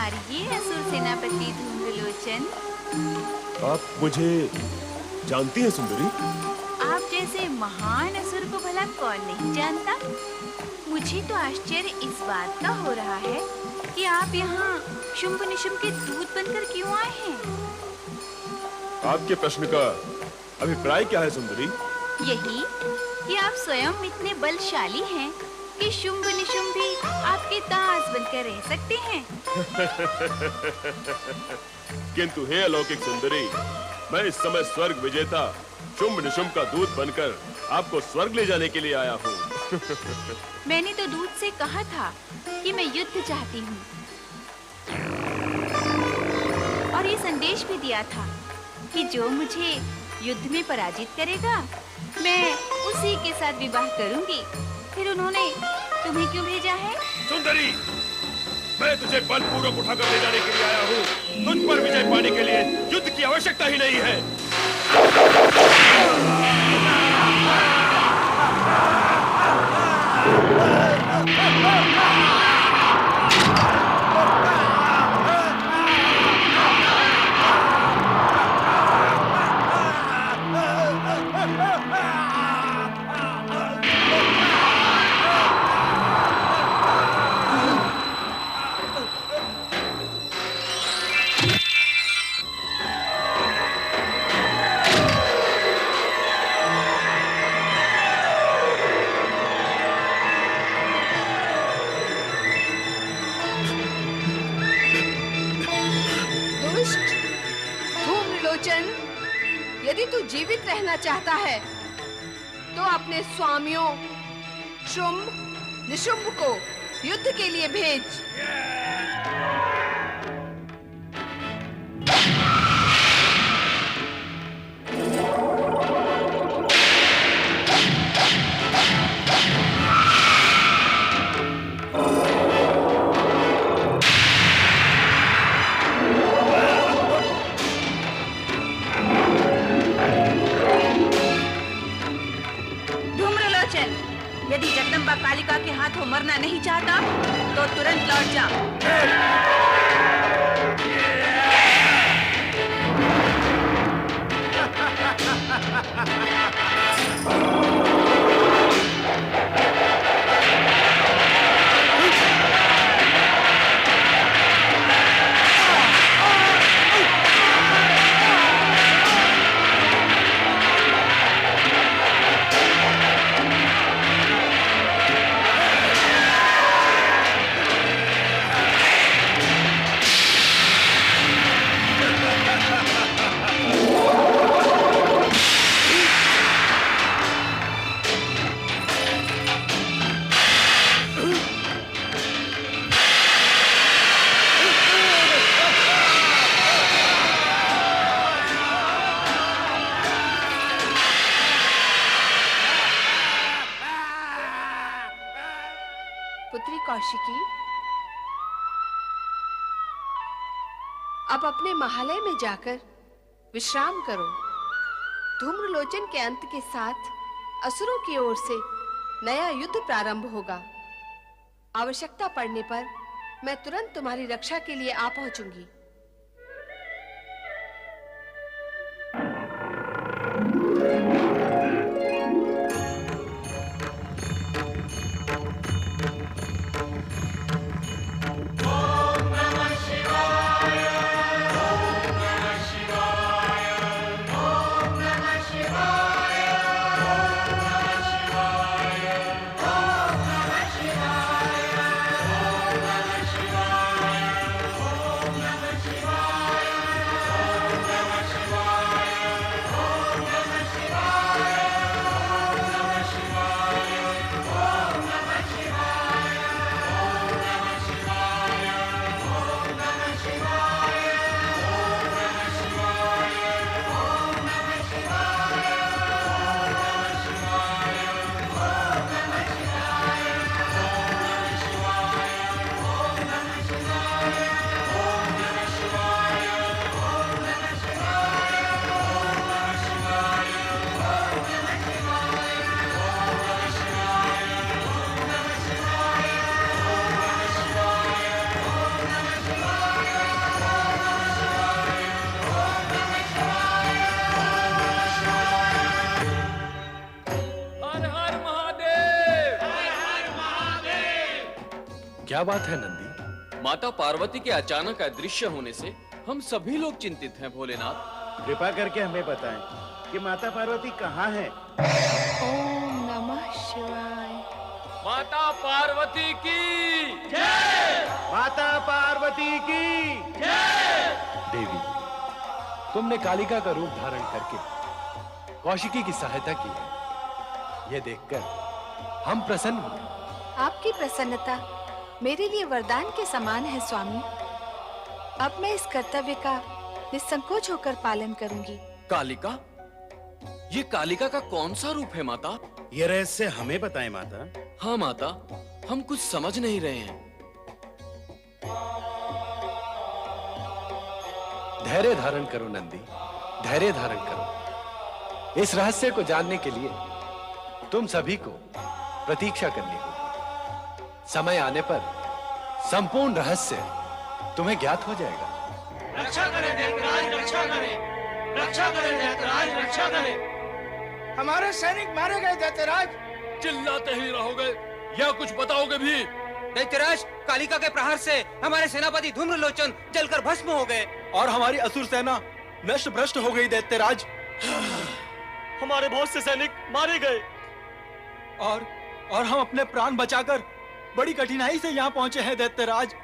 पधारिए असुर सेनापति धूम्रलोचन। आप मुझे जानती हैं सुंदरी? आप जैसे महान असुर को भला कौन नहीं जानता? मुझे तो आश्चर्य इस बात का हो रहा है कि आप यहाँ शुंभ निशुंभ के दूत बनकर क्यों आए हैं? आपके प्रश्न का अभिप्राय क्या है सुंदरी? यही कि आप स्वयं इतने बलशाली हैं कि शुंभ निशुंभ भी आपके दास बनकर रह सकते हैं। किंतु हे अलौकिक सुंदरी, मैं इस समय स्वर्ग विजेता शुंभ निशुंभ का दूत बनकर आपको स्वर्ग ले जाने के लिए आया हूँ। मैंने तो दूत से कहा था कि मैं युद्ध चाहती हूँ और ये संदेश भी दिया था कि जो मुझे युद्ध में पराजित करेगा मैं उसी के साथ विवाह करूंगी। फिर उन्होंने तुम्हें क्यों भेजा है? सुंदरी, मैं तुझे बलपूर्वक उठाकर ले जाने के लिए आया हूँ। तुझ पर विजय पाने के लिए युद्ध की आवश्यकता ही नहीं है। यदि तू जीवित रहना चाहता है तो अपने स्वामियों शुंभ निशुंभ को युद्ध के लिए भेज। यदि जगदम्बा कालिका के हाथों मरना नहीं चाहता तो तुरंत लौट जा। पुत्री कौशिकी, अब अपने महालय में जाकर विश्राम करो। धूम्रलोचन के अंत के साथ असुरों की ओर से नया युद्ध प्रारंभ होगा। आवश्यकता पड़ने पर मैं तुरंत तुम्हारी रक्षा के लिए आ पहुंचूंगी। क्या बात है नंदी? माता पार्वती के अचानक अदृश्य होने से हम सभी लोग चिंतित हैं भोलेनाथ। कृपा करके हमें बताएं कि माता पार्वती कहाँ है। ओम नमः शिवाय। माता पार्वती की माता पार्वती की देवी, तुमने कालिका का रूप धारण करके कौशिकी की सहायता की है। यह देखकर हम प्रसन्न हुए। आपकी प्रसन्नता मेरे लिए वरदान के समान है स्वामी। अब मैं इस कर्तव्य का निसंकोच होकर पालन करूंगी। कालिका? ये कालिका का कौन सा रूप है माता? ये रहस्य हमें बताएं माता। हाँ माता, हम कुछ समझ नहीं रहे हैं। धैर्य धारण करो नंदी, धैर्य धारण करो। इस रहस्य को जानने के लिए तुम सभी को प्रतीक्षा करनी होगी। समय आने पर संपूर्ण रहस्य तुम्हें ज्ञात हो जाएगा। रक्षा करें दैत्यराज, रक्षा करें, रक्षा करें दैत्यराज, रक्षा करें। हमारे सैनिक मारे गए दैत्यराज। चिल्लाते ही रहोगे या कुछ बताओगे भी? दैत्यराज, कालिका के प्रहार से हमारे सेनापति धूम्रलोचन जलकर भस्म हो गए और हमारी असुर सेना नष्ट भ्रष्ट हो गई दैत्यराज। हमारे बहुत से सैनिक मारे गए और हम अपने प्राण बचाकर बड़ी कठिनाई से यहाँ पहुंचे हैं दैत्यराज।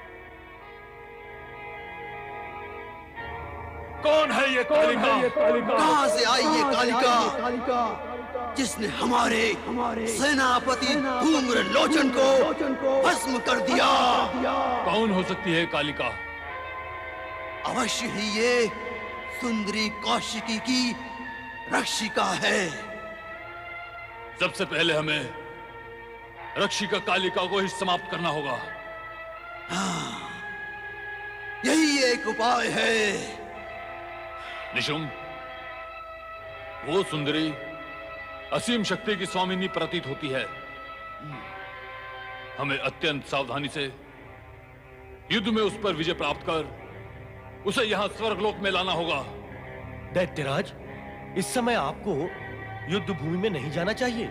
कौन है ये कालिका? कहां से आई ये कालिका जिसने हमारे सेनापति धूम्रलोचन को भस्म कर दिया? कौन हो सकती है कालिका? अवश्य ही ये सुंदरी कौशिकी की रक्षिका है। सबसे पहले हमें रक्षिका कालिका को ही समाप्त करना होगा। हाँ, यही एक उपाय है। निशुम, वो सुंदरी असीम शक्ति की स्वामिनी प्रतीत होती है। हमें अत्यंत सावधानी से युद्ध में उस पर विजय प्राप्त कर उसे यहां स्वर्गलोक में लाना होगा। दैत्यराज, इस समय आपको युद्ध भूमि में नहीं जाना चाहिए।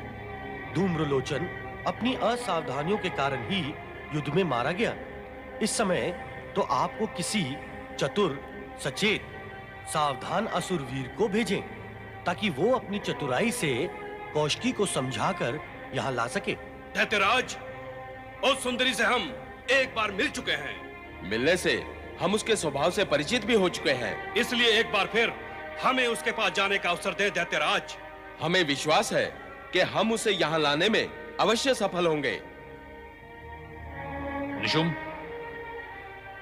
धूम्रलोचन अपनी असावधानियों के कारण ही युद्ध में मारा गया। इस समय तो आपको किसी चतुर, सचेत, सावधान असुरवीर को भेजें ताकि वो अपनी चतुराई से कौशिकी को समझाकर यहाँ ला सके। दैत्यराज, उस सुंदरी से हम एक बार मिल चुके हैं। मिलने से हम उसके स्वभाव से परिचित भी हो चुके हैं। इसलिए एक बार फिर हमें उसके पास जाने का अवसर दे दैत्यराज। हमें विश्वास है कि हम उसे यहाँ लाने में अवश्य सफल होंगे। निशुम,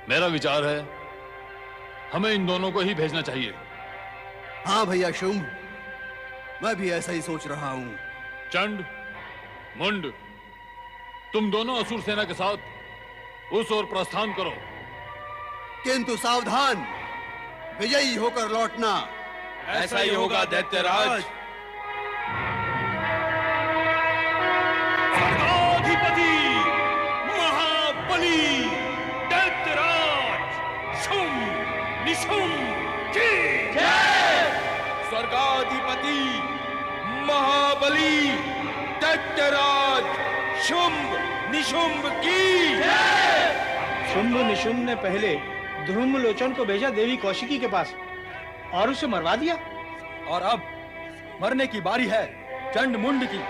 मेरा विचार है हमें इन दोनों को ही भेजना चाहिए। हाँ भैया शुंभ, मैं भी ऐसा ही सोच रहा हूँ। चंड, मुंड, तुम दोनों असुर सेना के साथ उस ओर प्रस्थान करो। किंतु सावधान, विजयी होकर लौटना। ऐसा ही होगा दैत्यराज। स्वर्गाधिपति महाबली दैत्यराज शुंभ निशुंभ की जय। स्वर्गाधिपति महाबली दैत्यराज शुंभ निशुंभ की जय। शुंभ निशुंभ ने पहले धूम्रलोचन को भेजा देवी कौशिकी के पास और उसे मरवा दिया, और अब मरने की बारी है चंड मुंड की।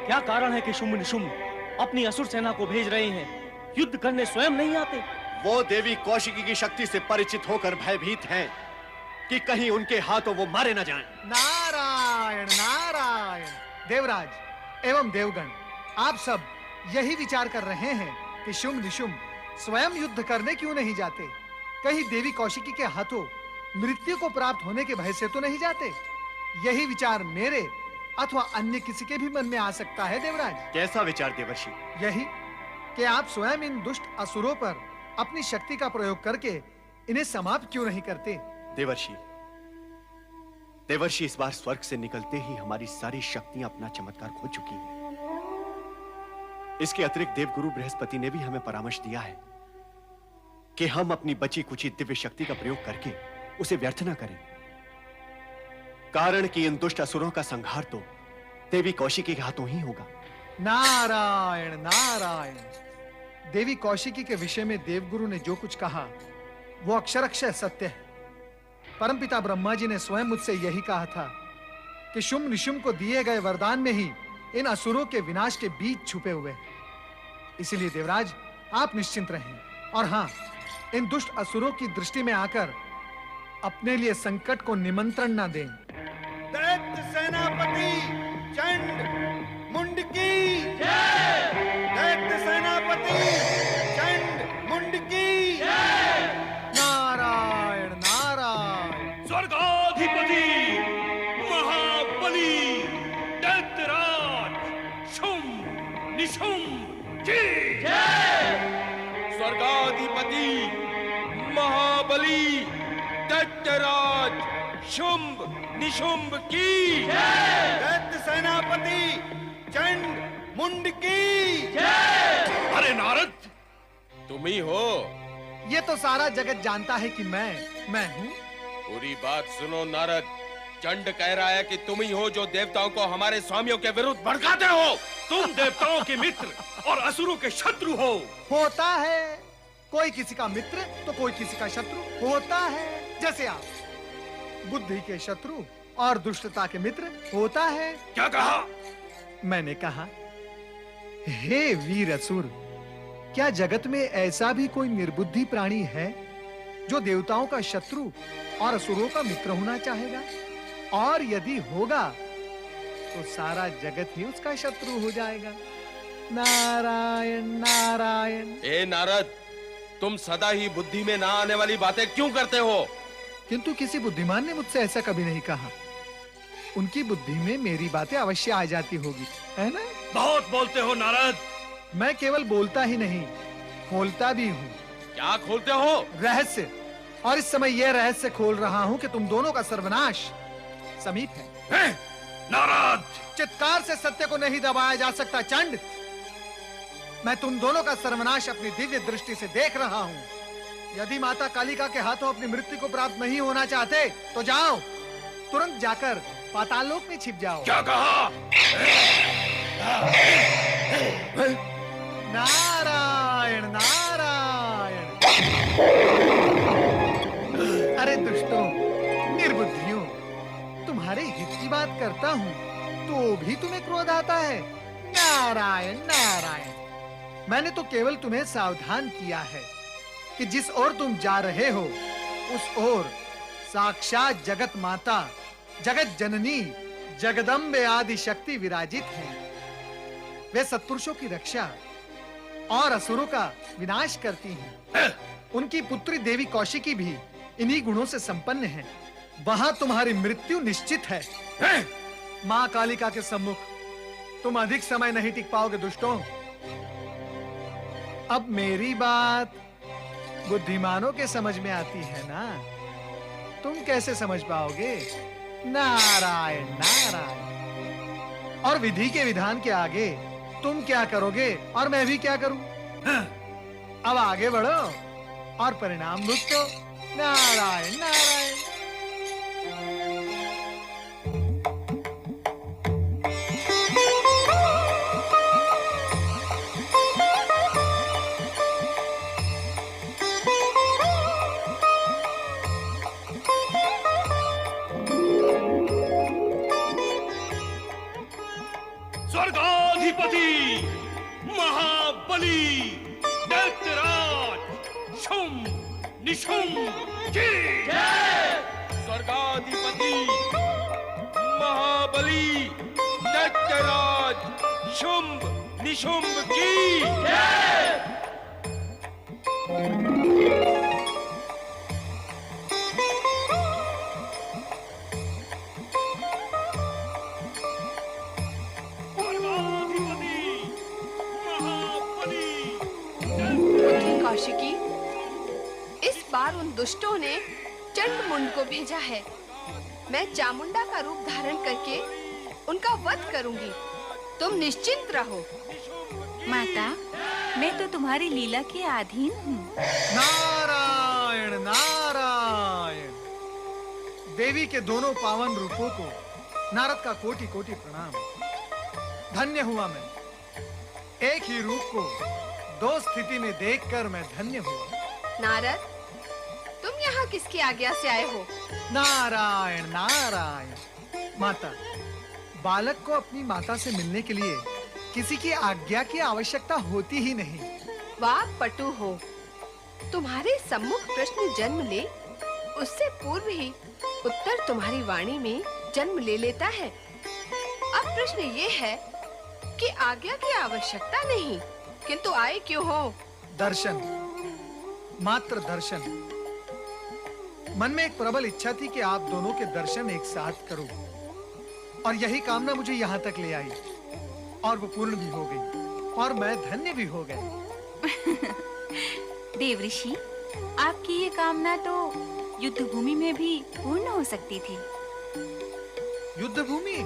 क्या कारण है कि शुंभ निशुंभ अपनी असुर सेना को भेज रहे हैं? युद्ध करने स्वयं नहीं आते। वो देवी कौशिकी की शक्ति से परिचित होकर भयभीत हैं कि कहीं उनके हाथों वो मारे न जाएं। नारायण नारायण। देवराज एवं देवगण, आप सब यही विचार कर रहे हैं कि शुंभ निशुंभ स्वयं युद्ध करने क्यों नहीं जाते? कहीं देवी कौशिकी के हाथों मृत्यु को प्राप्त होने के भय से तो नहीं जाते? यही विचार मेरे अथवा अन्य किसी के भी मन में आ सकता है देवराज। कैसा विचार देवर्षि? यही कि आप स्वयं इन दुष्ट असुरों पर अपनी शक्ति का प्रयोग करके इन्हें समाप्त क्यों नहीं करते? देवर्षि, देवर्षि, इस बार स्वर्ग से निकलते ही हमारी सारी शक्तियां अपना चमत्कार खो चुकी हैं। इसके अतिरिक्त देवगुरु बृहस्पति ने भी हमें परामर्श दिया है कि हम अपनी बची कुची दिव्य शक्ति का प्रयोग करके उसे व्यर्थ न करें। कारण कि इन दुष्ट असुरों का संहार तो देवी कौशिकी के हाथों ही होगा। नारायण नारायण। देवी कौशिकी के विषय में देवगुरु ने जो कुछ कहा वो अक्षरशः सत्य है। परमपिता ब्रह्मा जी ने स्वयं मुझसे यही कहा था कि शुंभ निशुंभ को दिए गए वरदान में ही इन असुरों के विनाश के बीज छुपे हुए हैं। इसलिए देवराज, आप निश्चिंत रहें और हां, इन दुष्ट असुरों की दृष्टि में आकर अपने लिए संकट को निमंत्रण न दें। दैत्य सेनापति चंड मुंड की जय। दैत्य सेनापति चंड मुंड की जय। नारायण नारायण। स्वर्गाधिपति महाबली दैत्यराज शुंभ निशुंभ की जय। स्वर्गाधिपति महाबली दैत्यराज शुंभ निशुंभ की जय। दैत्य सेनापति चंड मुंड की जय। अरे नारद, तुम ही हो? ये तो सारा जगत जानता है कि मैं हूँ। पूरी बात सुनो नारद, चंड कह रहा है कि तुम ही हो जो देवताओं को हमारे स्वामियों के विरुद्ध भड़काते हो। तुम देवताओं के मित्र और असुरों के शत्रु हो। होता है, कोई किसी का मित्र तो कोई किसी का शत्रु होता है। जैसे आप बुद्धि के शत्रु और दुष्टता के मित्र होता है। क्या कहा? मैंने कहा, हे वीर असुर, क्या जगत में ऐसा भी कोई निर्बुद्धि प्राणी है जो देवताओं का शत्रु और असुरों का मित्र होना चाहेगा? और यदि होगा तो सारा जगत ही उसका शत्रु हो जाएगा। नारायण नारायण। ए नारद, तुम सदा ही बुद्धि में ना आने वाली बातें क्यों करते हो? किंतु किसी बुद्धिमान ने मुझसे ऐसा कभी नहीं कहा। उनकी बुद्धि में मेरी बातें अवश्य आ जाती होगी, है ना? बहुत बोलते हो नारद। मैं केवल बोलता ही नहीं, खोलता भी हूँ। क्या खोलते हो? रहस्य। और इस समय यह रहस्य खोल रहा हूँ कि तुम दोनों का सर्वनाश समीप है। नारद! चित्कार से सत्य को नहीं दबाया जा सकता चंड। मैं तुम दोनों का सर्वनाश अपनी दिव्य दृष्टि से देख रहा हूँ। यदि माता कालिका के हाथों अपनी मृत्यु को प्राप्त नहीं होना चाहते तो जाओ, तुरंत जाकर पाताल लोक में छिप जाओ। क्या कहा? नारायण नारायण। अरे दुष्टों, निर्बुद्धियों, तुम्हारे हित की बात करता हूँ तो भी तुम्हें क्रोध आता है। नारायण नारायण। मैंने तो केवल तुम्हें सावधान किया है कि जिस ओर तुम जा रहे हो उस ओर साक्षात जगत माता, जगत जननी, जगदम्बे आदि शक्ति विराजित हैं। वे सत्पुरुषों की रक्षा और असुरों का विनाश करती हैं। उनकी पुत्री देवी कौशिकी भी इन्हीं गुणों से संपन्न है। वहां तुम्हारी मृत्यु निश्चित है। मां कालिका के सम्मुख तुम अधिक समय नहीं टिक पाओगे दुष्टों। अब मेरी बात बुद्धिमानों के समझ में आती है ना, तुम कैसे समझ पाओगे? नारायण नारायण। और विधि के विधान के आगे तुम क्या करोगे और मैं भी क्या करूं? अब आगे बढ़ो और परिणाम भुगतो। नारायण नारायण। स्वर्गाधिपति महाबली दैत्यराज शुंभ निशुंभ की जय। स्वर्गाधिपति महाबली दैत्यराज शुंभ निशुंभ की जय। कौशिकी, इस बार उन दुष्टों ने चंडमुंड को भेजा है। मैं चामुंडा का रूप धारण करके उनका वध करूंगी। तुम निश्चिंत रहो। माता, मैं तो तुम्हारी लीला के अधीन हूँ। नारायण नारायण। देवी के दोनों पावन रूपों को नारद का कोटि कोटि प्रणाम। धन्य हुआ मैं एक ही रूप को दो स्थिति में देखकर मैं धन्य हुआ। नारद, तुम यहाँ किसकी आज्ञा से आए हो? नारायण नारायण। माता, बालक को अपनी माता से मिलने के लिए किसी की आज्ञा की आवश्यकता होती ही नहीं। वाह पटु हो, तुम्हारे सम्मुख प्रश्न जन्म ले, उससे पूर्व ही उत्तर तुम्हारी वाणी में जन्म ले लेता है। अब प्रश्न ये है कि आज्ञा की आवश्यकता नहीं, किंतु आए क्यों हो? दर्शन, मात्र दर्शन। मन में एक प्रबल इच्छा थी कि आप दोनों के दर्शन एक साथ करूं, और यही कामना मुझे यहाँ तक ले आई, और वो पूर्ण भी हो गई, और मैं धन्य भी हो गया। देवऋषि, आपकी ये कामना तो युद्ध भूमि में भी पूर्ण हो सकती थी। युद्ध भूमि?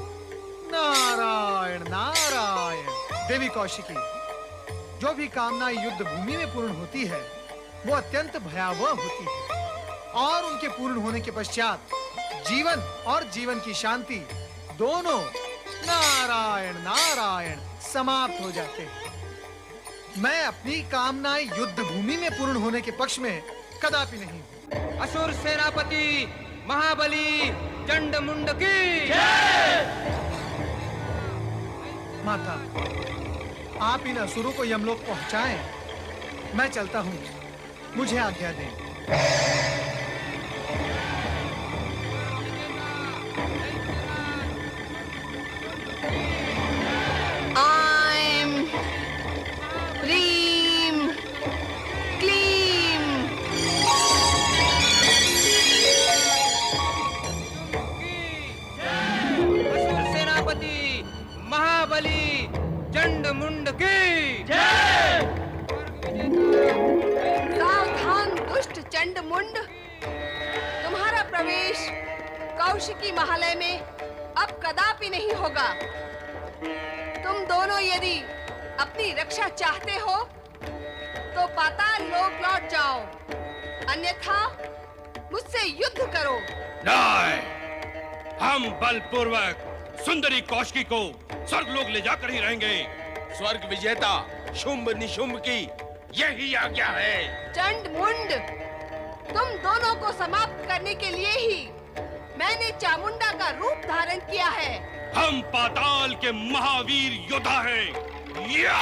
नारायण नारायण। देवी कौशिकी, जो भी कामना युद्ध भूमि में पूर्ण होती है वो अत्यंत भयावह होती है, और उनके पूर्ण होने के पश्चात जीवन और जीवन की शांति दोनों नारायण नारायण समाप्त हो जाते हैं। मैं अपनी कामनाएं युद्ध भूमि में पूर्ण होने के पक्ष में कदापि नहीं हूं। असुर सेनापति महाबली चंडमुंड की माता, आप इन असुरों को यमलोक पहुंचाएं। मैं चलता हूं, मुझे आज्ञा दें। आइम ह्रीम क्लीम। असुर सेनापति महाबली चंडमुंड की सावधान दुष्ट चंडमुंड, तुम्हारा प्रवेश कौशिकी महालय में अब कदापि नहीं होगा। तुम दोनों यदि अपनी रक्षा चाहते हो तो पाताल लोक लौट जाओ, अन्यथा मुझसे युद्ध करो। नहीं, हम बलपूर्वक सुंदरी कौशिकी को स्वर्गलोक ले जाकर ही रहेंगे। स्वर्ग विजेता शुंभ निशुंभ की यही आज्ञा है। चंडमुंड, तुम दोनों को समाप्त करने के लिए ही मैंने चामुंडा का रूप धारण किया है। हम पाताल के महावीर योद्धा हैं। या!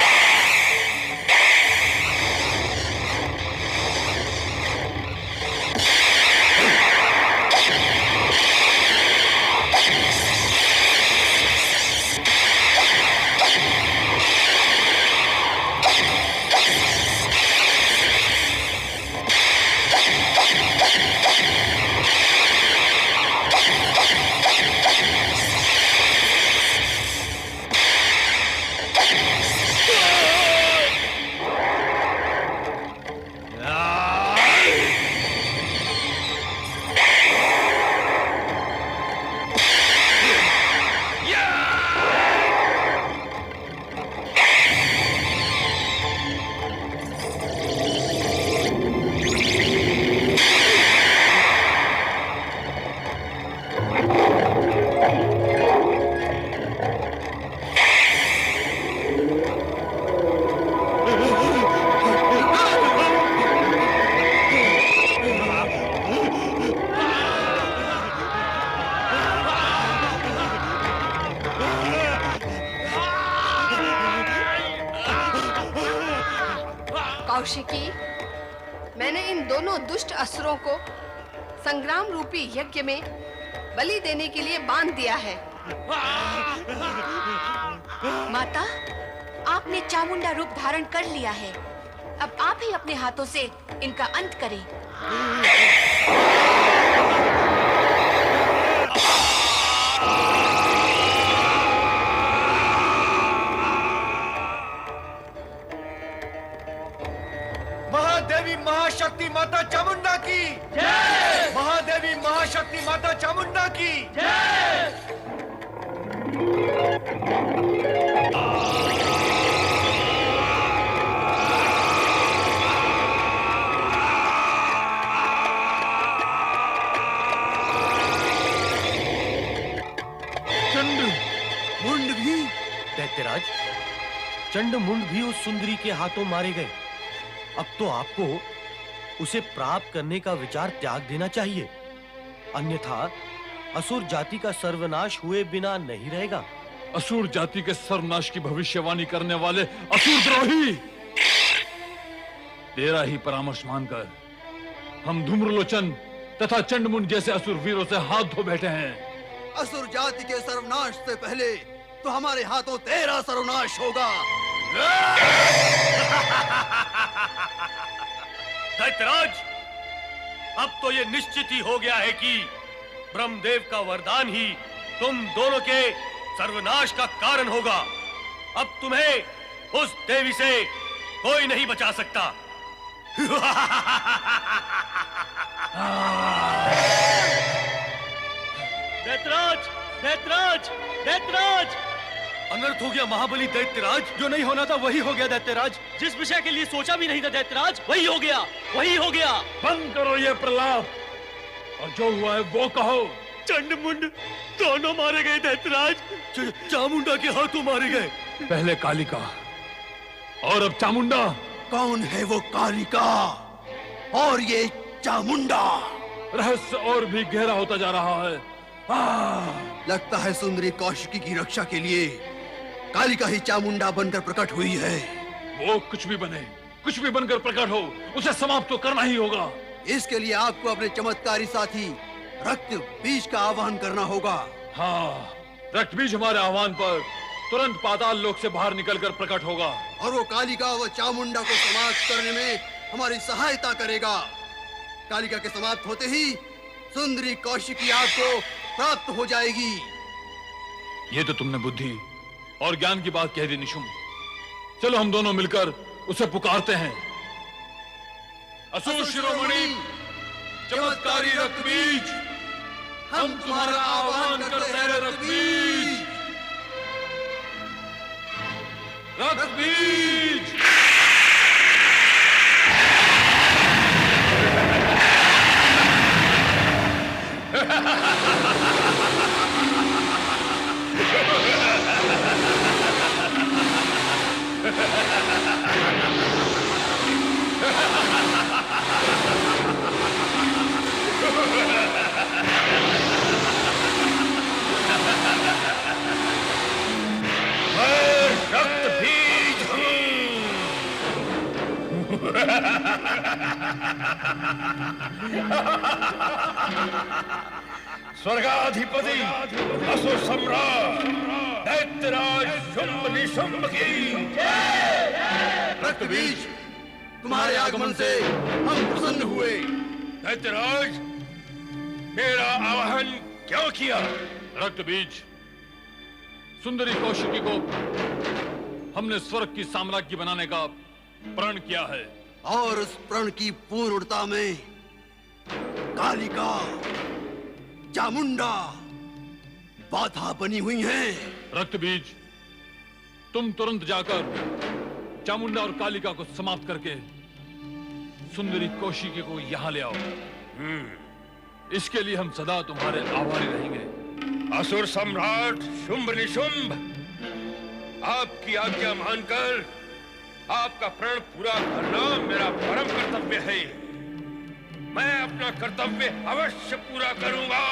कौशिकी, मैंने इन दोनों दुष्ट असुरों को संग्राम रूपी यज्ञ में बलि देने के लिए बांध दिया है। माता, आपने चामुंडा रूप धारण कर लिया है। अब आप ही अपने हाथों से इनका अंत करें। महादेवी महाशक्ति माता चामुंडा की जय। महादेवी महाशक्ति माता चामुंडा की जय। दैत्यराज, चंडमुंड भी उस सुंदरी के हाथों मारे गए। अब तो आपको उसे प्राप्त करने का विचार त्याग देना चाहिए, अन्यथा असुर जाति का सर्वनाश हुए बिना नहीं रहेगा। असुर जाति के सर्वनाश की भविष्यवाणी करने वाले असुर द्रोही, तेरा ही परामर्श मानकर हम धूम्रलोचन तथा चंडमुंड जैसे असुर वीरों से हाथ धो बैठे हैं। असुर जाति के सर्वनाश से पहले तो हमारे हाथों तेरा सर्वनाश होगा। दैत्यराज, अब तो ये निश्चित ही हो गया है कि ब्रह्मदेव का वरदान ही तुम दोनों के सर्वनाश का कारण होगा। अब तुम्हें उस देवी से कोई नहीं बचा सकता। दैत्यराज, दैत्यराज, दैत्यराज! अनर्थ हो गया महाबली दैत्यराज। जो नहीं होना था वही हो गया दैत्यराज। जिस विषय के लिए सोचा भी नहीं था दैत्यराज, वही हो गया, वही हो गया। बंद करो ये प्रलाप और जो हुआ है वो कहो। चंडमुंड दोनों मारे गए दैत्यराज, चामुंडा के हाथों मारे गए। पहले कालिका और अब चामुंडा। कौन है वो कालिका और ये चामुंडा? रहस्य और भी गहरा होता जा रहा है। लगता है सुंदरी कौशिकी की रक्षा के लिए कालिका ही चामुंडा बनकर प्रकट हुई है। वो कुछ भी बने, कुछ भी बनकर प्रकट हो, उसे समाप्त तो करना ही होगा। इसके लिए आपको अपने चमत्कारी साथी रक्त बीज का आह्वान करना होगा। हाँ, रक्त बीज हमारे आह्वान पर तुरंत पाताल लोक से बाहर निकलकर प्रकट होगा और वो कालिका व चामुंडा को समाप्त करने में हमारी सहायता करेगा। कालिका के समाप्त होते ही सुंदरी कौशिकी आपको प्राप्त हो जाएगी। ये तो तुमने बुद्धि और ज्ञान की बात कह दी निशुम। चलो हम दोनों मिलकर उसे पुकारते हैं। असुर शिरोमणि चमत्कारी रक्तबीज, हम तुम्हारा आह्वान करते हैं। रक्तबीज, रक्तबीज। स्वर्गाधिपति असुर सम्राट दैत्यराज शुंभ निशुंभ की रक्तबीज, तुम्हारे आगमन से हम प्रसन्न हुए। दैत्यराज, मेरा आह्वान क्यों किया? रक्तबीज, सुंदरी कौशिकी को हमने स्वर्ग की साम्राज्य बनाने का प्रण किया है और उस प्रण की पूर्णता में कालिका चामुंडा बाधा बनी हुई हैं। रक्तबीज, तुम तुरंत जाकर चामुंडा और कालिका को समाप्त करके सुंदरी कौशिकी को यहां ले आओ। इसके लिए हम सदा तुम्हारे आभारी रहेंगे। असुर सम्राट शुंभ निशुंभ, आपकी आज्ञा मानकर आपका प्रण पूरा करना मेरा परम कर्तव्य है। मैं अपना कर्तव्य अवश्य पूरा करूंगा।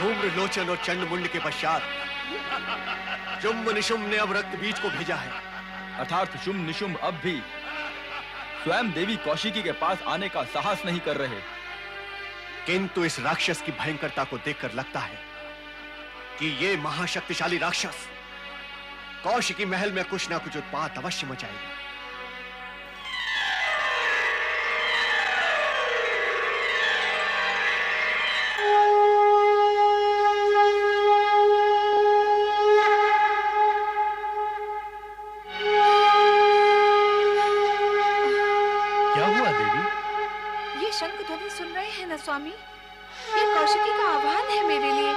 धूम्रलोचन और चंडमुंड के पश्चात शुंभ निशुंभ ने अब रक्त बीज को भेजा है। अर्थात शुंभ निशुंभ अब भी स्वयं देवी कौशिकी के पास आने का साहस नहीं कर रहे। किंतु इस राक्षस की भयंकरता को देखकर लगता है कि ये महाशक्तिशाली राक्षस कौशिकी महल में कुछ ना कुछ उत्पात अवश्य मचाएगा। देवी? ये शंख ध्वनि सुन रहे हैं ना स्वामी? ये कौशिकी का आह्वान है मेरे लिए।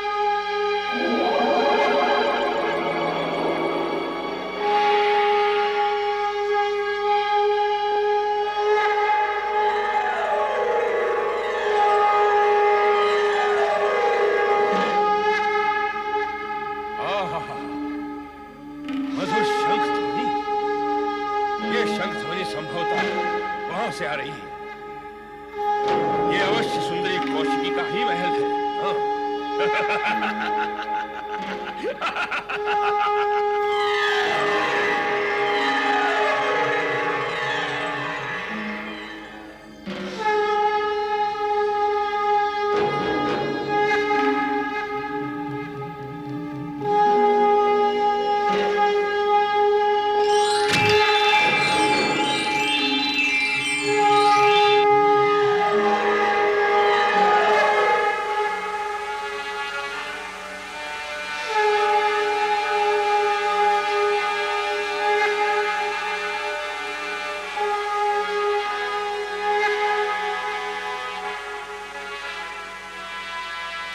मधुर शंख ध्वनि, ये शंख ध्वनि संभवतः वहां से आ रही है। ये अवश्य सुंदरी कौशिकी का ही महल है।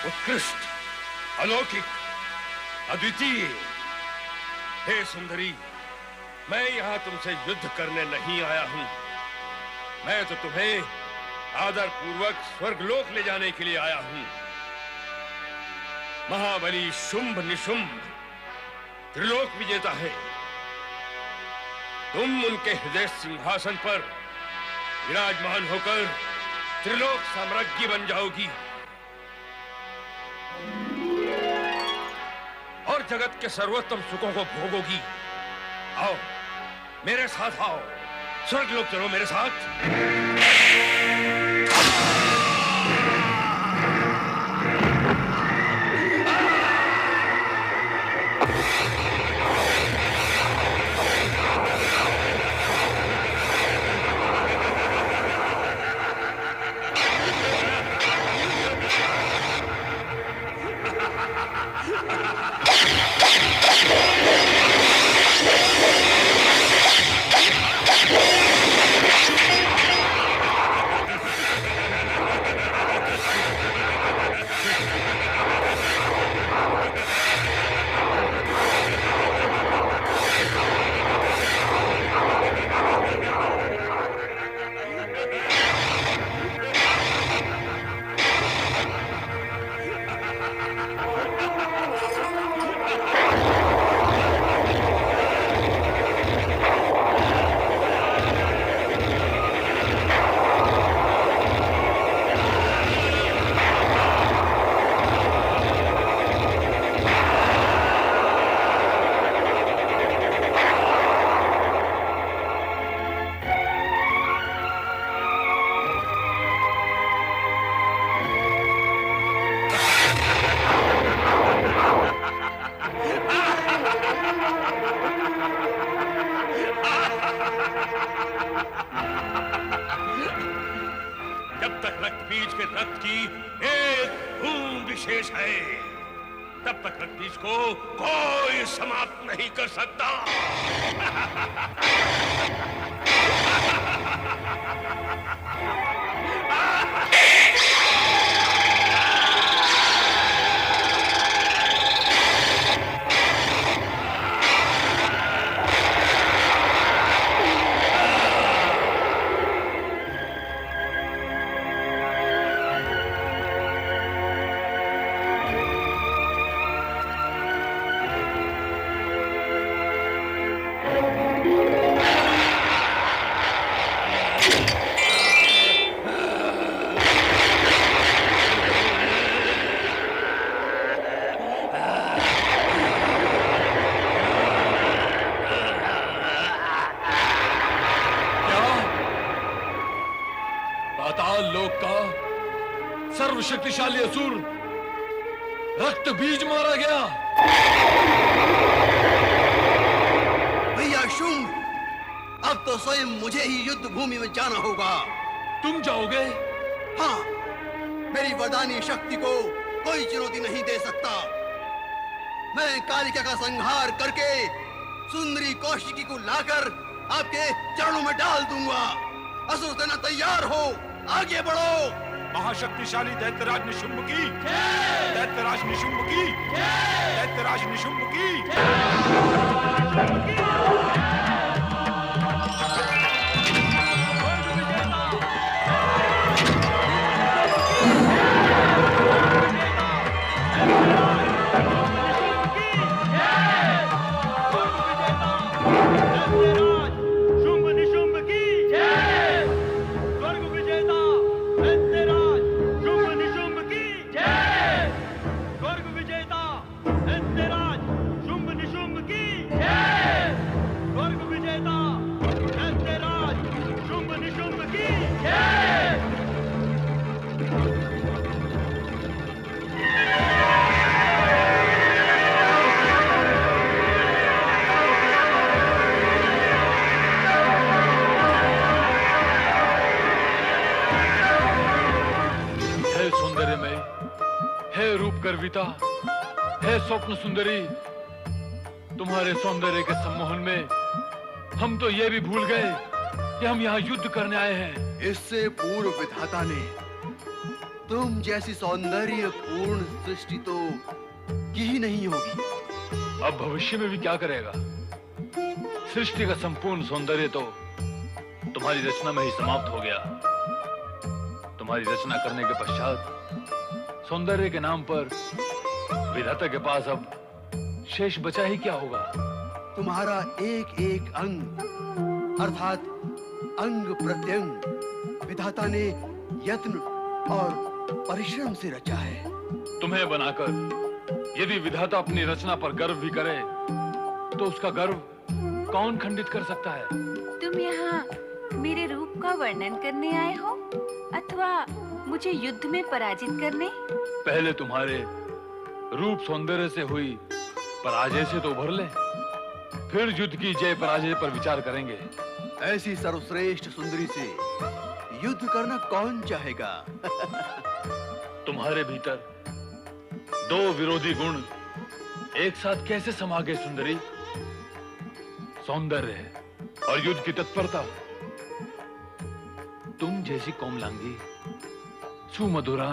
उत्कृष्ट, अलौकिक, अद्वितीय। हे सुंदरी, मैं यहां तुमसे युद्ध करने नहीं आया हूं। मैं तो तुम्हें आदर पूर्वक स्वर्गलोक ले जाने के लिए आया हूं। महाबली शुंभ निशुंभ त्रिलोक विजेता है। तुम उनके हृदय सिंहासन पर विराजमान होकर त्रिलोक साम्राज्ञी बन जाओगी और जगत के सर्वोत्तम सुखों को भोगोगी। आओ मेरे साथ, आओ स्वर्गलोक चलो मेरे साथ। जब तक रक्तबीज के रक्त की एक बूंद विशेष है, तब तक रक्तबीज को कोई समाप्त नहीं कर सकता। शक्तिशाली असुर रक्त बीज मारा गया। भैया शुंभ, अब तो स्वयं मुझे ही युद्ध भूमि में जाना होगा। तुम जाओगे? हाँ, मेरी वरदानी शक्ति को कोई चुनौती नहीं दे सकता। मैं कालिका का संहार करके सुंदरी कौशिकी को लाकर आपके चरणों में डाल दूंगा। असुर सेना तैयार हो, आगे बढ़ो। महाशक्तिशाली दैत्यराज निशुंभ की, दैत्यराज निशुंभ की, दैत्यराज निशुंभ की। गर्विता, हे स्वप्न सुंदरी, तुम्हारे सौंदर्य के सम्मोहन में हम तो ये भी भूल गए कि हम यहाँ युद्ध करने आए हैं। इससे पूर्व विधाता ने तुम जैसी सौंदर्य पूर्ण सृष्टि तो की ही नहीं होगी। अब भविष्य में भी क्या करेगा? सृष्टि का संपूर्ण सौंदर्य तो तुम्हारी रचना में ही समाप्त हो गया। तुम्हारी रचना करने के पश्चात सौंदर्य के नाम पर विधाता के पास अब शेष बचा ही क्या होगा? तुम्हारा एक एक अंग अर्थात अंग प्रत्यंग विधाता ने यत्न और परिश्रम से रचा है। तुम्हें बनाकर यदि विधाता अपनी रचना पर गर्व भी करे तो उसका गर्व कौन खंडित कर सकता है? तुम यहाँ मेरे रूप का वर्णन करने आए हो अथवा मुझे युद्ध में पराजित करने? पहले तुम्हारे रूप सौंदर्य से हुई पराजय से तो उभर ले, फिर युद्ध की जय पराजय पर विचार करेंगे। ऐसी सर्वश्रेष्ठ सुंदरी से युद्ध करना कौन चाहेगा? तुम्हारे भीतर दो विरोधी गुण एक साथ कैसे समा गए सुंदरी? सौंदर्य और युद्ध की तत्परता। तुम जैसी कोमलांगी सुमधुरा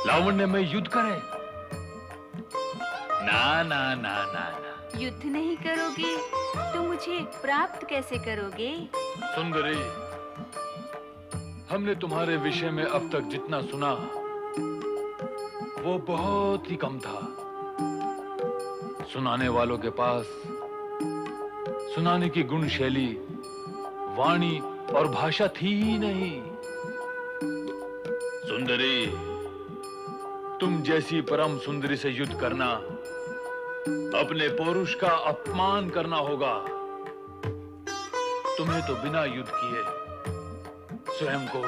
लावण्य में युद्ध करे? ना ना ना ना ना। युद्ध नहीं करोगे तो मुझे प्राप्त कैसे करोगे? सुंदरी, हमने तुम्हारे विषय में अब तक जितना सुना वो बहुत ही कम था। सुनाने वालों के पास सुनाने की गुण शैली, वाणी और भाषा थी ही नहीं। सुंदरी, तुम जैसी परम सुंदरी से युद्ध करना अपने पौरुष का अपमान करना होगा। तुम्हें तो बिना युद्ध किए स्वयं को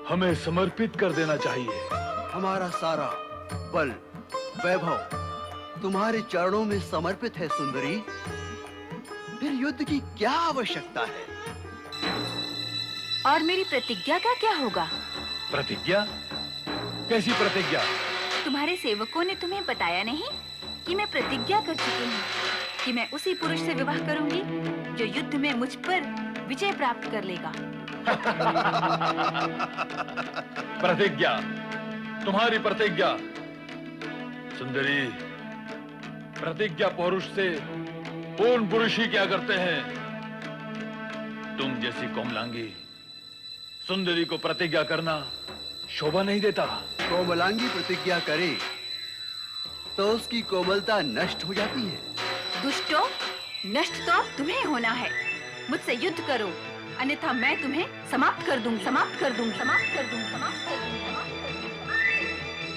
हमें समर्पित कर देना चाहिए। हमारा सारा बल वैभव तुम्हारे चरणों में समर्पित है सुंदरी। फिर युद्ध की क्या आवश्यकता है? और मेरी प्रतिज्ञा का क्या होगा? प्रतिज्ञा? कैसी प्रतिज्ञा? तुम्हारे सेवकों ने तुम्हें बताया नहीं कि मैं प्रतिज्ञा कर चुकी हूँ कि मैं उसी पुरुष से विवाह करूंगी जो युद्ध में मुझ पर विजय प्राप्त कर लेगा। प्रतिज्ञा? तुम्हारी प्रतिज्ञा? सुंदरी, प्रतिज्ञा पौरुष से पूर्ण पुरुष ही क्या करते हैं? तुम जैसी कोमलांगी सुंदरी को प्रतिज्ञा करना शोभा नहीं देता। कोमलांगी प्रतिज्ञा करे तो उसकी कोमलता नष्ट हो जाती है। दुष्टो, नष्ट तो तुम्हें होना है। मुझसे युद्ध करो, अन्यथा मैं तुम्हें समाप्त कर दूं, समाप्त कर दूं, समाप्त कर दूं, समाप्त कर दूं।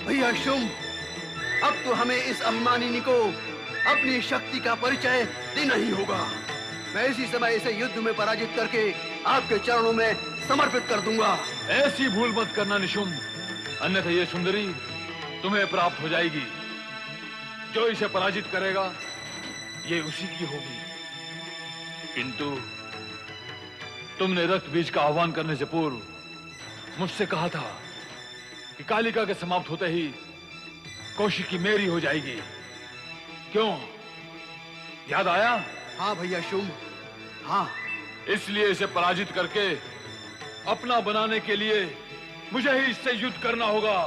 भैया शुंभ, अब तो हमें इस अभिमानिनी को अपनी शक्ति का परिचय देना ही होगा। मैं इसी समय इसे युद्ध में पराजित करके आपके चरणों में समर्पित कर दूंगा। ऐसी भूल मत करना निशुंभ, अन्यथा ये सुंदरी तुम्हें प्राप्त हो जाएगी। जो इसे पराजित करेगा ये उसी की होगी। किंतु तुमने रक्त बीज का आह्वान करने से पूर्व मुझसे कहा था कि कालिका के समाप्त होते ही कौशिकी मेरी हो जाएगी। क्यों, याद आया? हाँ भैया शुंभ, हाँ। इसलिए इसे पराजित करके अपना बनाने के लिए मुझे ही इससे युद्ध करना होगा।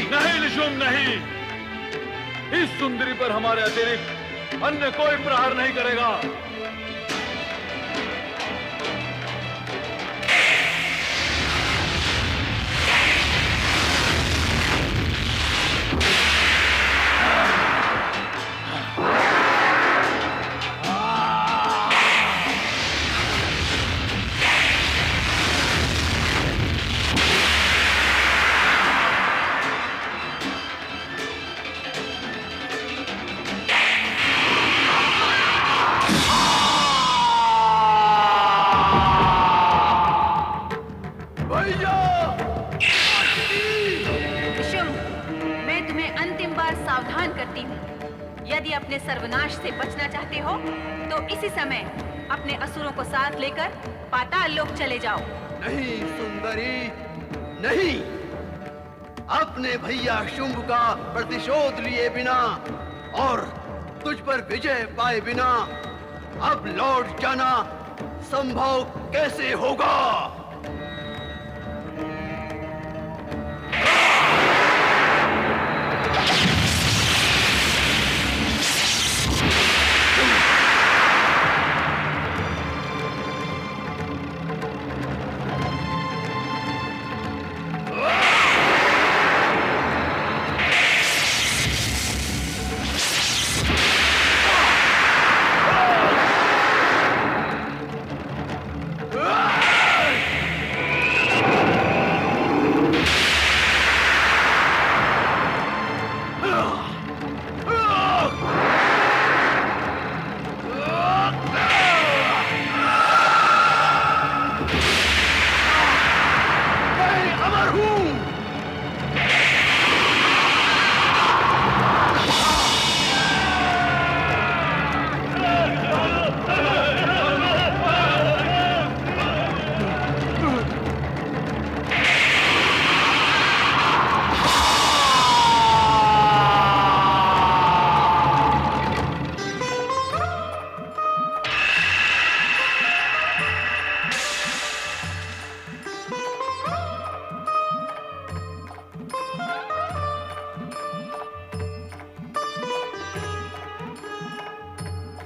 नहीं निशुम्भ, नहीं। इस सुंदरी पर हमारे अतिरिक्त अन्य कोई प्रहार नहीं करेगा। यदि अपने सर्वनाश से बचना चाहते हो तो इसी समय अपने असुरों को साथ लेकर पाताल लोक चले जाओ। नहीं सुंदरी, नहीं। अपने भैया शुंभ का प्रतिशोध लिए बिना और तुझ पर विजय पाए बिना अब लौट जाना संभव कैसे होगा?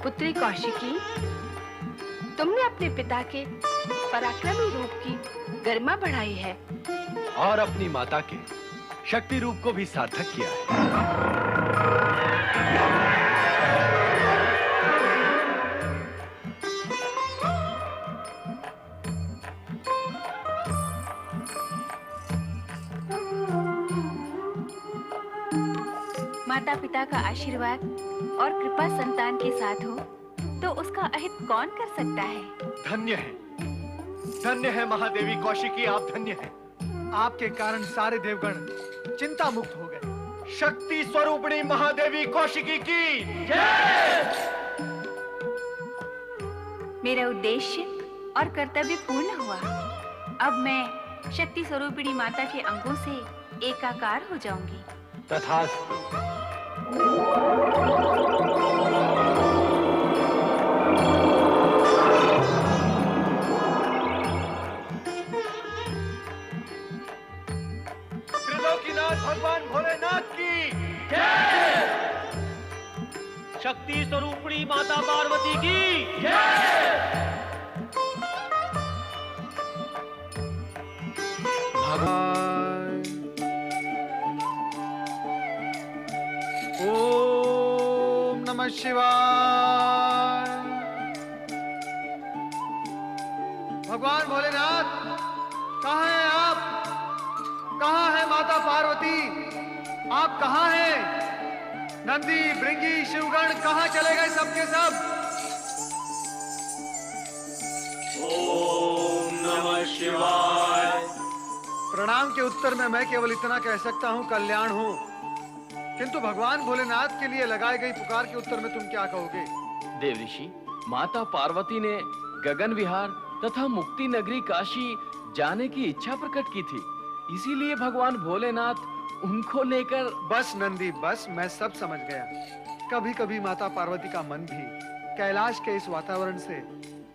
पुत्री कौशिकी, तुमने अपने पिता के पराक्रमी रूप की गरिमा बढ़ाई है और अपनी माता के शक्ति रूप को भी सार्थक किया है। माता पिता का आशीर्वाद और कृपा संतान के साथ हो तो उसका अहित कौन कर सकता है? धन्य है महादेवी कौशिकी, आप धन्य हैं। आपके कारण सारे देवगण चिंता मुक्त हो गए। शक्ति स्वरूपिणी महादेवी कौशिकी की जय। मेरा उद्देश्य और कर्तव्य पूर्ण हुआ। अब मैं शक्ति स्वरूपिणी माता के अंगों से एकाकार हो जाऊंगी। तथास्तु। त्रिलोकीनाथ भगवान भोलेनाथ की जय। शक्ति स्वरूपिणी माता पार्वती की जय। भगवान नमः शिवाय। भगवान भोलेनाथ, कहाँ हैं आप? कहाँ है माता पार्वती? आप कहाँ हैं? नंदी, भृंगी, शिवगण कहाँ चले गए सबके सब? ओम नमः शिवाय। प्रणाम के उत्तर में मैं केवल इतना कह सकता हूँ, कल्याण हूँ। किंतु भगवान भोलेनाथ के लिए लगाई गई पुकार के उत्तर में तुम क्या कहोगे? देव ऋषि, माता पार्वती ने गगन विहार तथा मुक्ति नगरी काशी जाने की इच्छा प्रकट की थी, इसीलिए भगवान भोलेनाथ उनको लेकर। बस नंदी बस, मैं सब समझ गया। कभी कभी माता पार्वती का मन भी कैलाश के इस वातावरण से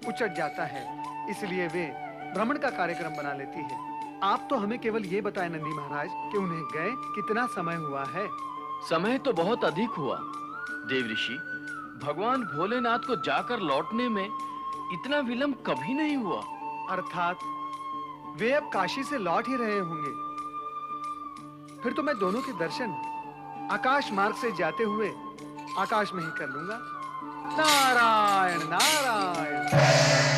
उचट जाता है, इसलिए वे भ्रमण का कार्यक्रम बना लेती है। आप तो हमें केवल ये बताएं नंदी महाराज कि उन्हें गए कितना समय हुआ है? समय तो बहुत अधिक हुआ देव ऋषि। भगवान भोलेनाथ को जाकर लौटने में इतना विलंब कभी नहीं हुआ। अर्थात वे अब काशी से लौट ही रहे होंगे। फिर तो मैं दोनों के दर्शन आकाश मार्ग से जाते हुए आकाश में ही कर लूंगा। नारायण नारायण।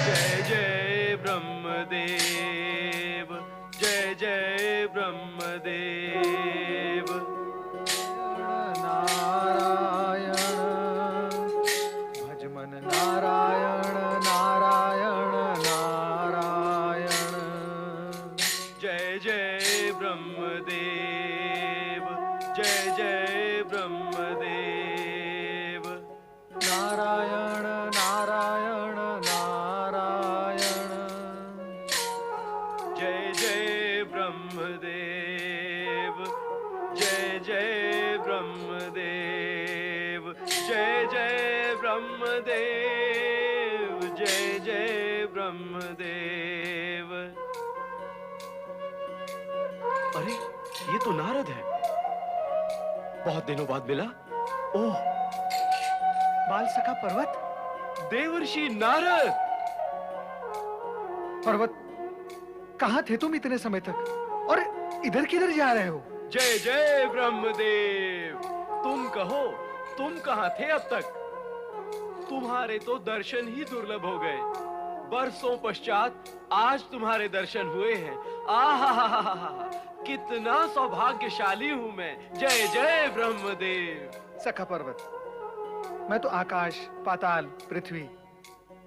जय जय ब्रह्मदेव, जय जय ब्रह्मदेव। नारायण भज मन नारायण नारायण नारायण। जय जय ब्रह्मदेव, जय जय ब्रह्मदेव। नारायण नारायण नारायण। जय जय ब्रह्मदेव, जय जय ब्रह्मदेव। जय जय ब्रह्मदेव, जय जय ब्रह्मदेव। अरे ये तो नारद है, बहुत दिनों बाद मिला। ओह, बाल सखा पर्वत, देवर्षि नारद। पर्वत कहाँ थे तुम इतने समय तक, और इधर किधर जा रहे हो? जय जय ब्रह्मदेव। तुम कहो, तुम कहाँ थे अब तक? तुम्हारे तो दर्शन ही दुर्लभ हो गए। बरसों पश्चात आज तुम्हारे दर्शन हुए हैं। आहा, कितना सौभाग्यशाली हूँ मैं। जय जय ब्रह्मदेव। सखा पर्वत, मैं तो आकाश, पाताल, पृथ्वी,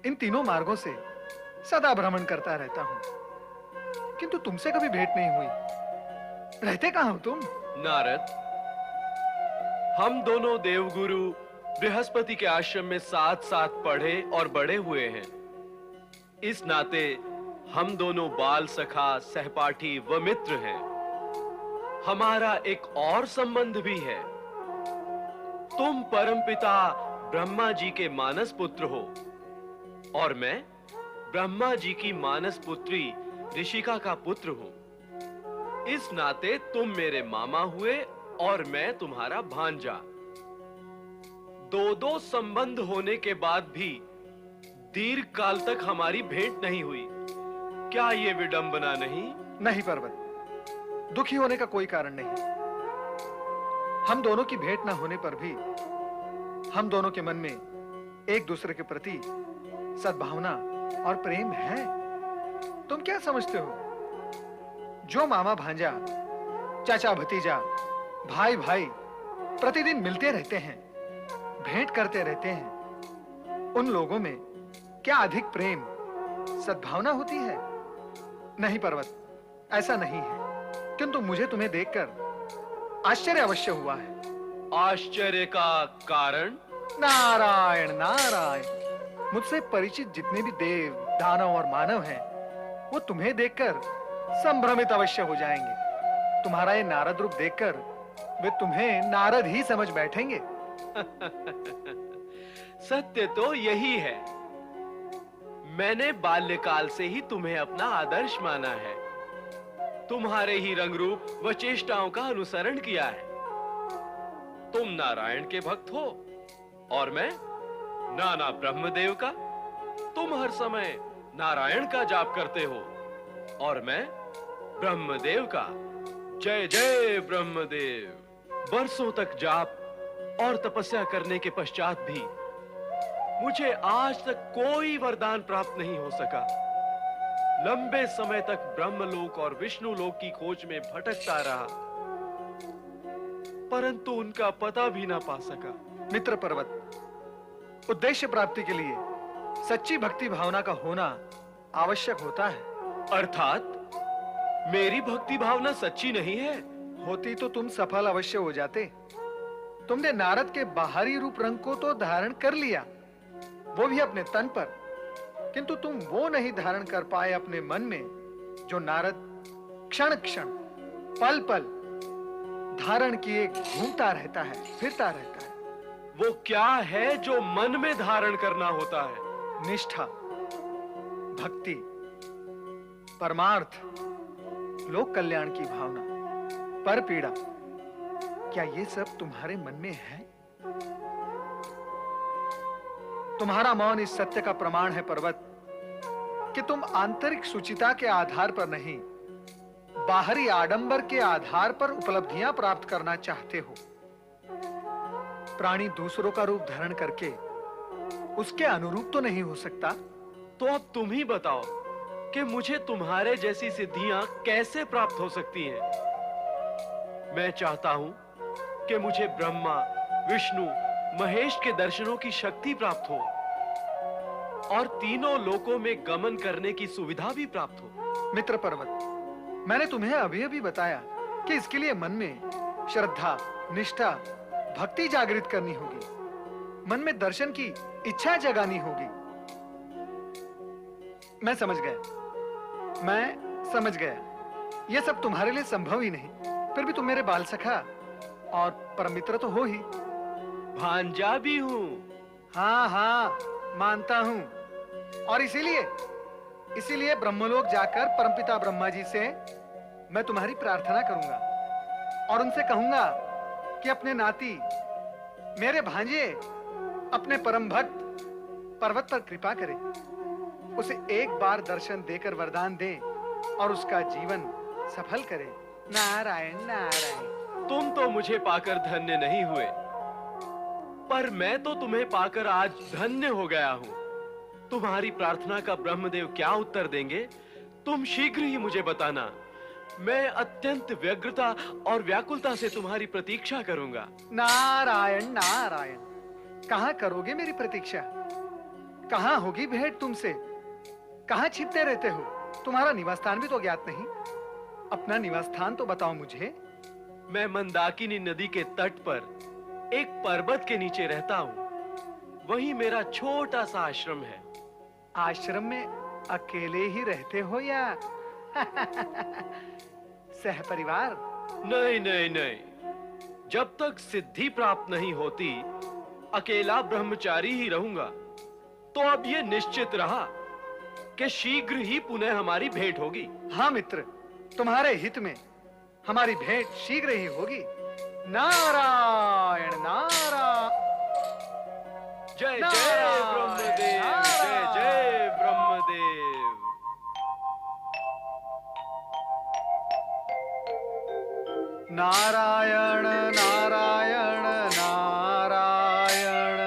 इन तीनों मार्गों से सदा भ्रमण करता रहता हूँ, किंतु तुमसे कभी भेंट नहीं हुई। रहते कहाँ हो तुम? नारद, हम दोनों देवगुरु बृहस्पति के आश्रम में साथ साथ पढ़े और बड़े हुए हैं। इस नाते हम दोनों बाल सखा, सहपाठी व मित्र हैं। हमारा एक और संबंध भी है। तुम परमपिता ब्रह्मा जी के मानस पुत्र हो और मैं ब्रह्मा जी की मानस पुत्री ऋषिका का पुत्र हूं। इस नाते तुम मेरे मामा हुए और मैं तुम्हारा भांजा। दो संबंध होने के बाद भी दीर्घ काल तक हमारी भेंट नहीं हुई। क्या ये विडंबना नहीं? नहीं पर्वत, दुखी होने का कोई कारण नहीं। हम दोनों की भेंट न होने पर भी हम दोनों के मन में एक दूसरे के प्रति सद्भावना और प्रेम है। तुम क्या समझते हो? जो मामा भांजा, चाचा भतीजा, भाई भाई प्रतिदिन मिलते रहते हैं, भेंट करते रहते हैं, उन लोगों में क्या अधिक प्रेम, सद्भावना होती है? नहीं पर्वत, ऐसा नहीं है। किंतु मुझे तुम्हें देखकर आश्चर्य अवश्य हुआ है। आश्चर्य का कारण? नारायण नारायण। मुझसे परिचित जितने भी देव, दानव और मानव हैं, वो तुम्हें देखकर संभ्रमित अवश्य हो जाएंगे। तुम्हारा ये नारद रूप देखकर वे तुम्हें नारद ही समझ बैठेंगे। सत्य तो यही है। मैंने बाल्यकाल से ही तुम्हें अपना आदर्श माना है। तुम्हारे ही रंग रूप व चेष्टाओं का अनुसरण किया है। तुम नारायण के भक्त हो और मैं नाना ब्रह्मदेव का। तुम हर समय नारायण का जाप करते हो और मैं ब्रह्मदेव का। जय जय ब्रह्मदेव। बरसों तक जाप और तपस्या करने के पश्चात भी मुझे आज तक कोई वरदान प्राप्त नहीं हो सका। लंबे समय तक ब्रह्मलोक और विष्णु लोक की खोज में भटकता रहा, परंतु उनका पता भी ना पा सका। मित्र पर्वत, उद्देश्य प्राप्ति के लिए सच्ची भक्ति भावना का होना आवश्यक होता है। अर्थात मेरी भक्ति भावना सच्ची नहीं है। होती तो तुम सफल अवश्य हो जाते। तुमने नारद के बाहरी रूप रंग को तो धारण कर लिया, वो भी अपने तन पर, किंतु तुम वो नहीं धारण कर पाए अपने मन में जो नारद क्षण क्षण पल पल धारण किए घूमता रहता है, फिरता रहता है। वो क्या है जो मन में धारण करना होता है? निष्ठा, भक्ति, परमार्थ, लोक कल्याण की भावना, पर पीड़ा, क्या ये सब तुम्हारे मन में है? तुम्हारा मौन इस सत्य का प्रमाण है पर्वत कि तुम आंतरिक सुचिता के आधार पर नहीं, बाहरी आडंबर के आधार पर उपलब्धियां प्राप्त करना चाहते हो। प्राणी दूसरों का रूप धारण करके उसके अनुरूप तो नहीं हो सकता। तो अब तुम ही बताओ कि मुझे तुम्हारे जैसी सिद्धियां कैसे प्राप्त हो सकती हैं? मैं चाहता हूं कि मुझे ब्रह्मा, विष्णु, महेश के दर्शनों की शक्ति प्राप्त हो और तीनों लोकों में गमन करने की सुविधा भी प्राप्त हो। मित्र पर्वत, मैंने तुम्हें अभी अभी बताया कि इसके लिए मन में श्रद्धा, निष्ठा, भक्ति जागृत करनी होगी, मन में दर्शन की इच्छा जगानी होगी। मैं समझ गया यह सब तुम्हारे लिए संभव ही नहीं, फिर भी तुम मेरे बाल सखा और परम मित्र तो हो ही। भांजा भी हूं। हाँ, मानता हूं। और इसीलिए ब्रह्मलोक जाकर परमपिता ब्रह्मा जी से मैं तुम्हारी प्रार्थना करूंगा और उनसे कहूंगा कि अपने नाती, मेरे भांजे, अपने परम भक्त पर्वत पर कृपा करे, उसे एक बार दर्शन देकर वरदान दे और उसका जीवन सफल करे। नारायण नारायण। तुम तो मुझे पाकर धन्य नहीं हुए, पर मैं तो तुम्हें पाकर आज धन्य हो गया हूं। तुम्हारी प्रार्थना का ब्रह्मदेव क्या उत्तर देंगे, तुम शीघ्र ही मुझे बताना। मैं अत्यंत व्यग्रता और व्याकुलता से तुम्हारी प्रतीक्षा करूंगा। नारायण नारायण। कहां करोगे मेरी प्रतीक्षा? कहां होगी भेंट तुमसे? कहां छिपते रहते हो? तुम्हारा निवास स्थान भी तो ज्ञात नहीं। अपना निवास स्थान तो बताओ मुझे। मैं मंदाकिनी नदी के तट पर एक पर्वत के नीचे रहता हूं। वही मेरा छोटा सा आश्रम है। आश्रम में अकेले ही रहते हो या सहपरिवार? नहीं। जब तक सिद्धि प्राप्त नहीं होती, अकेला ब्रह्मचारी ही रहूंगा। तो अब ये निश्चित रहा कि शीघ्र ही पुनः हमारी भेंट होगी। हाँ मित्र, तुम्हारे हित में हमारी भेंट शीघ्र ही होगी। नारायण नारायण। जय जय ब्रह्मदेव, जय जय ब्रह्मदेव। नारायण नारायण नारायण,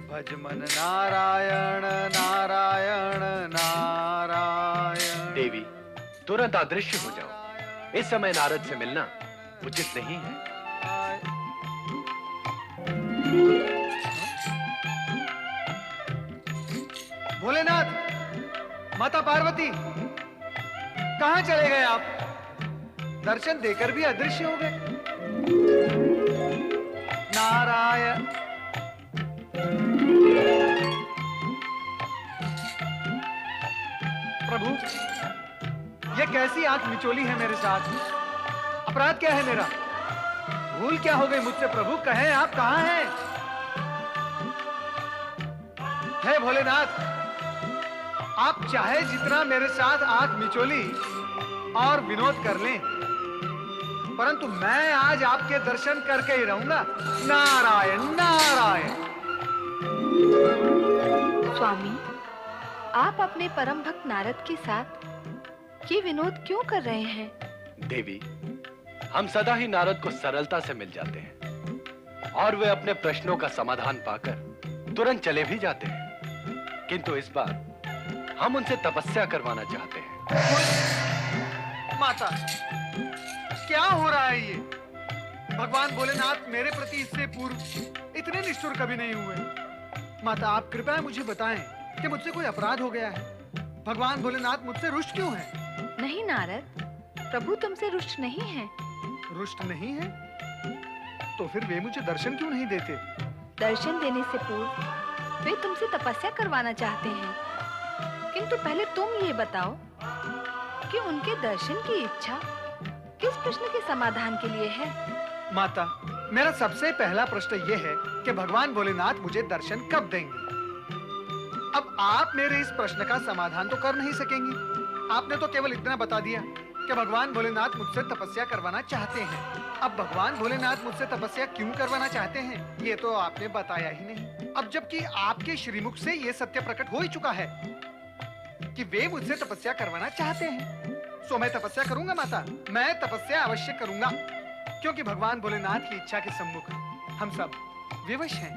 भज मन नारायण नारायण नारायण। देवी, तुरंत अदृश्य हो जाओ। इस समय नारद से मिलना उचित नहीं है। भोलेनाथ, माता पार्वती, कहां चले गए आप? दर्शन देकर भी अदृश्य हो गए। नारायण। प्रभु, ये कैसी आंख मिचोली है मेरे साथ? अपराध क्या है मेरा? भूल क्या हो गई मुझसे प्रभु? कहें आप कहां हैं? हे भोलेनाथ, आप चाहे जितना मेरे साथ आंख मिचोली और विनोद कर लें, परंतु मैं आज आपके दर्शन करके ही रहूंगा। नारायण नारायण। स्वामी, आप अपने परम भक्त नारद के साथ ये विनोद क्यों कर रहे हैं? देवी, हम सदा ही नारद को सरलता से मिल जाते हैं, और वे अपने प्रश्नों का समाधान पाकर तुरंत चले भी जाते हैं। किंतु इस बार हम उनसे तपस्या करवाना चाहते हैं। माता, क्या हो रहा है ये? भगवान भोलेनाथ मेरे प्रति इससे पूर्व इतने निष्ठुर कभी नहीं हुए। माता, आप कृपया मुझे बताएं कि मुझसे कोई अपराध हो गया है। भगवान भोलेनाथ मुझसे रुष्ट क्यों हैं? नहीं नारद, प्रभु तुमसे रुष्ट नहीं है। रुष्ट नहीं है? तो फिर वे मुझे दर्शन क्यों नहीं देते? दर्शन देने से पूर्व वे तुमसे तपस्या करवाना चाहते हैं। किंतु पहले तुम ये बताओ कि उनके दर्शन की इच्छा किस प्रश्न के समाधान के लिए है? माता, मेरा सबसे पहला प्रश्न ये है कि भगवान भोलेनाथ मुझे दर्शन कब देंगे? अब आप मेरे इस प्रश्न का समाधान तो कर नहीं सकेंगी। आपने तो केवल इतना बता दिया कि भगवान भोलेनाथ मुझसे तपस्या करवाना चाहते हैं। अब भगवान भोलेनाथ मुझसे तपस्या क्यों करवाना चाहते हैं, ये तो आपने बताया ही नहीं। अब जबकि आपके श्रीमुख से ये सत्य प्रकट हो ही चुका है कि वे मुझसे तपस्या करवाना चाहते हैं, सो मैं तपस्या करूंगा माता। मैं तपस्या अवश्य करूंगा, क्योंकि भगवान भोलेनाथ की इच्छा के सम्मुख हम सब विवश हैं।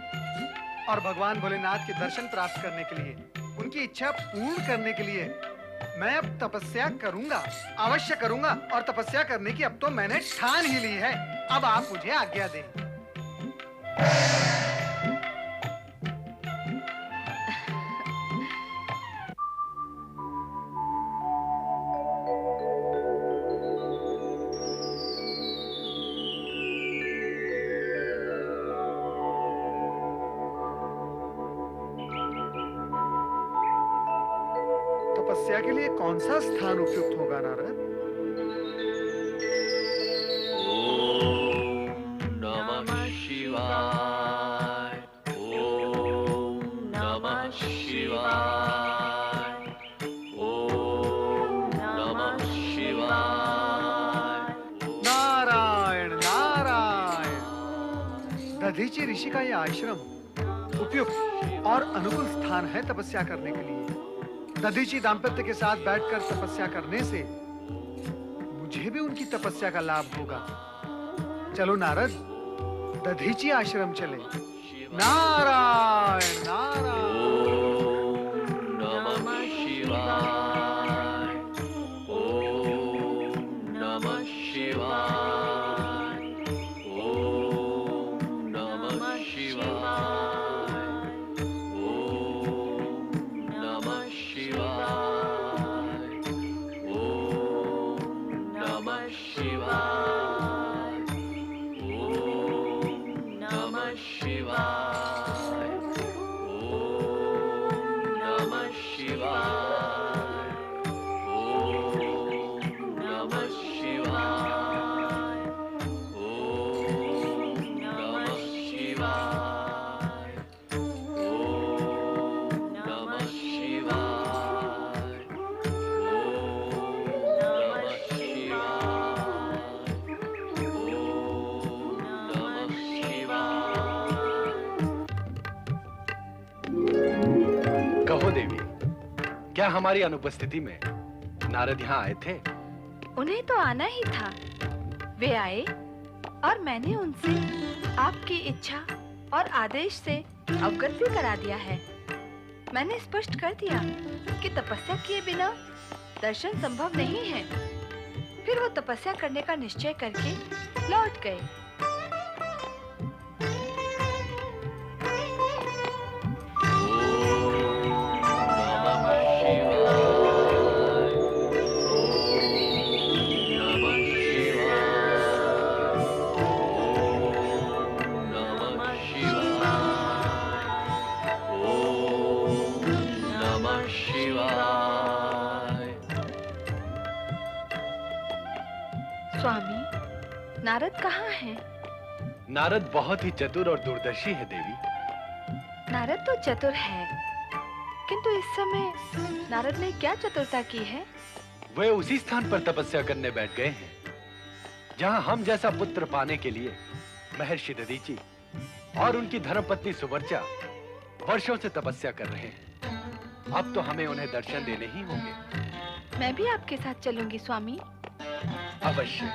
और भगवान भोलेनाथ के दर्शन प्राप्त करने के लिए, उनकी इच्छा पूर्ण करने के लिए मैं अब तपस्या करूंगा, अवश्य करूंगा। और तपस्या करने की अब तो मैंने ठान ही ली है। अब आप मुझे आज्ञा दें। तपस्या के लिए कौन सा स्थान उपयुक्त होगा नारद? नमः शिवाय, ओम नमः शिवाय, ओम नमः शिवाय। नारायण नारायण। दधीचि ऋषि का यह आश्रम उपयुक्त और अनुकूल स्थान है तपस्या करने के लिए। दधीचि दाम्पत्य के साथ बैठकर तपस्या करने से मुझे भी उनकी तपस्या का लाभ होगा। चलो नारद, दधीचि आश्रम चले। नारायण नारायण। नमः शिवाय, ओम नमः शिवाय, ओम नमः शिवाय, ओम नमः शिवाय, ओम नमः शिवाय, ओम नमः शिवाय, ओम नमः शिवाय, ओम नमः शिवाय, ओम नमः शिवाय, ओम नमः शिवाय, कहो देवी, क्या हमारी अनुपस्थिति में नारद यहाँ आए थे? उन्हें तो आना ही था। वे आए और मैंने उनसे आपकी इच्छा और आदेश से अवगत भी करा दिया है। मैंने स्पष्ट कर दिया कि तपस्या किए बिना दर्शन संभव नहीं है। फिर वो तपस्या करने का निश्चय करके लौट गए। स्वामी, नारद कहाँ हैं? नारद बहुत ही चतुर और दूरदर्शी है देवी। नारद तो चतुर है, किंतु इस समय नारद ने क्या चतुरता की है? वे उसी स्थान पर तपस्या करने बैठ गए हैं जहां हम जैसा पुत्र पाने के लिए महर्षि दधीचि और उनकी धर्मपत्नी सुवर्चा वर्षों से तपस्या कर रहे हैं। अब तो हमें उन्हें दर्शन देने ही होंगे। मैं भी आपके साथ चलूंगी स्वामी। अवश्य।